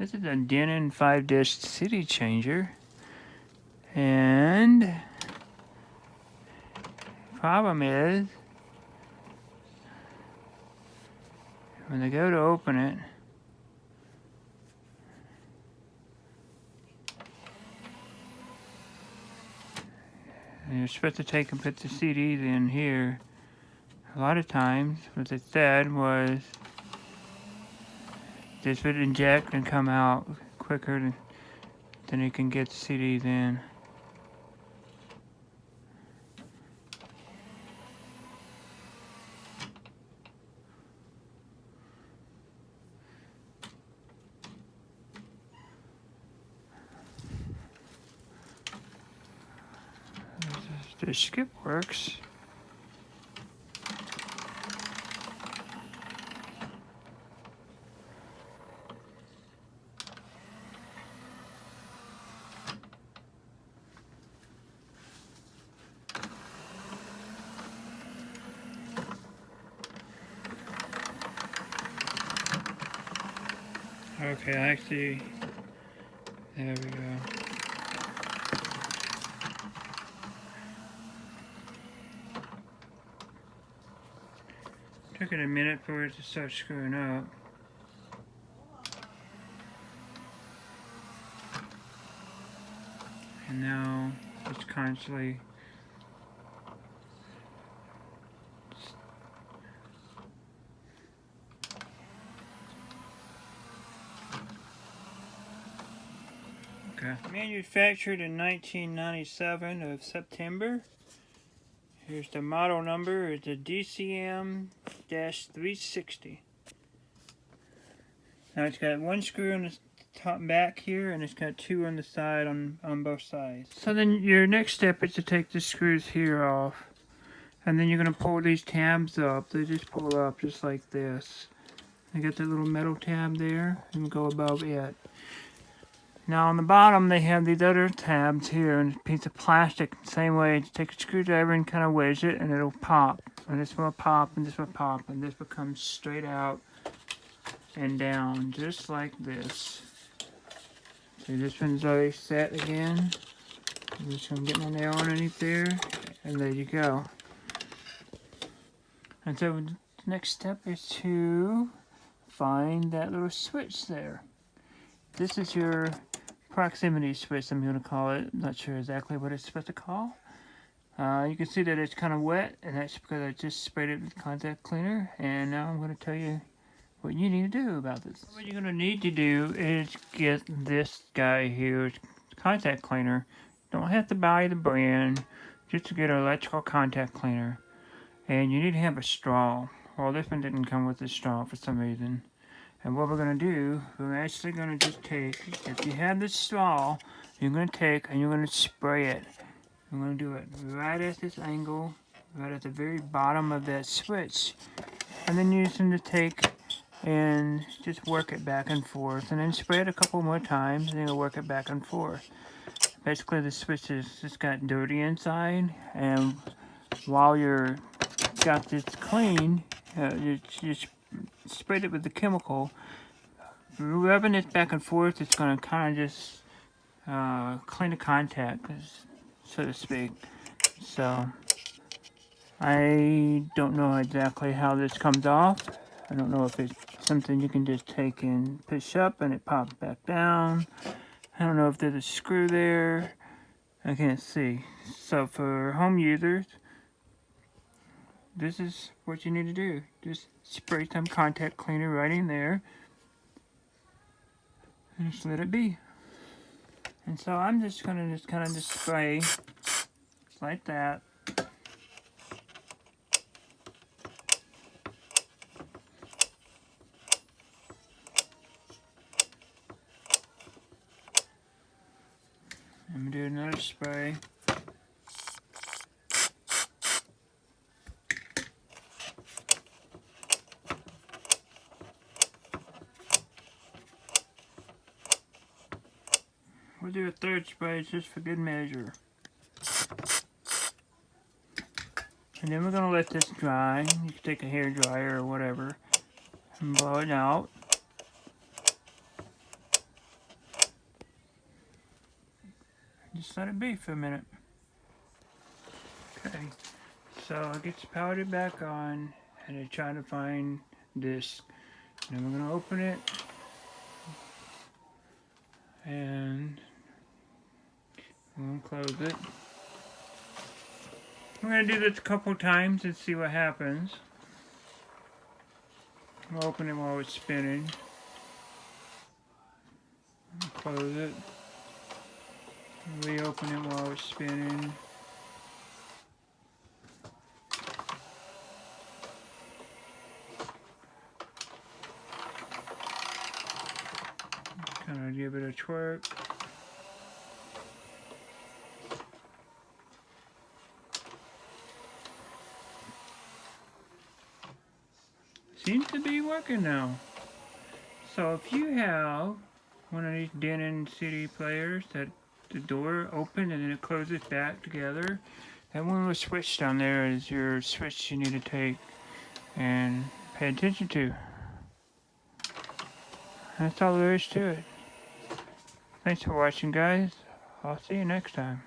This is a Denon 5-disc CD changer. And problem is, when they go to open it, and you're supposed to take and put the CDs in here. A lot of times, what they said was this would inject and come out quicker than you can get the CDs in. The skip works. Okay, actually, there we go. Took it a minute for it to start screwing up. And now it's constantly okay. Manufactured in 1997 of September. Here's the model number. It's a dcm-360. Now it's got one screw on the top and back here, and it's got two on the side on both sides. So then your next step is to take the screws here off, and then you're going to pull these tabs up. They just pull up just like this. You got the little metal tab there, and go above it. Now on the bottom they have these other tabs here, and a piece of plastic. Same way, you take a screwdriver and kind of wedge it, and it'll pop. And this will pop, and this will pop, and this will come straight out and down, just like this. See, this one's already set again. I'm just going to get my nail underneath there, and there you go. And so the next step is to find that little switch there. This is your proximity switch, I'm going to call it. I'm not sure exactly what it's supposed to call. You can see that it's kind of wet, and that's because I just sprayed it with contact cleaner. And now I'm going to tell you what you need to do about this. What you're going to need to do is get this guy here, contact cleaner. Don't have to buy the brand, just to get an electrical contact cleaner. And you need to have a straw. Well, this one didn't come with a straw for some reason. And what we're going to do, we're actually going to just take, if you have this straw, you're going to take and you're going to spray it. I'm going to do it right at this angle, right at the very bottom of that switch. And then use them to take and just work it back and forth. And then spray it a couple more times, and then you'll work it back and forth. Basically, the switch has just got dirty inside. And while you're got this clean, you just sprayed it with the chemical. Rubbing it back and forth, it's going to kind of just clean the contact, so to speak. So I don't know exactly how this comes off. I don't know if it's something you can just take and push up and it pops back down. I don't know if there's a screw there. I can't see. So for home users, this is what you need to do. Just spray some contact cleaner right in there and just let it be. And so I'm just gonna just kind of just spray like that. I'm gonna do another spray. We'll do a third spray just for good measure. And then we're going to let this dry. You can take a hair dryer or whatever and blow it out. just let it be for a minute. Okay, so it gets powered back on, and I try to find this. Then we're going to open it, and I'm going to close it. I'm going to do this a couple times and see what happens. I'll open it while it's spinning. Close it. Reopen it while it's spinning. Kind of give it a twerk. Seems to be working now. So if you have one of these Denon CD players that the door open and then it closes back together, that one little switch down there is your switch you need to take and pay attention to. That's all there is to it. Thanks for watching, guys. I'll see you next time.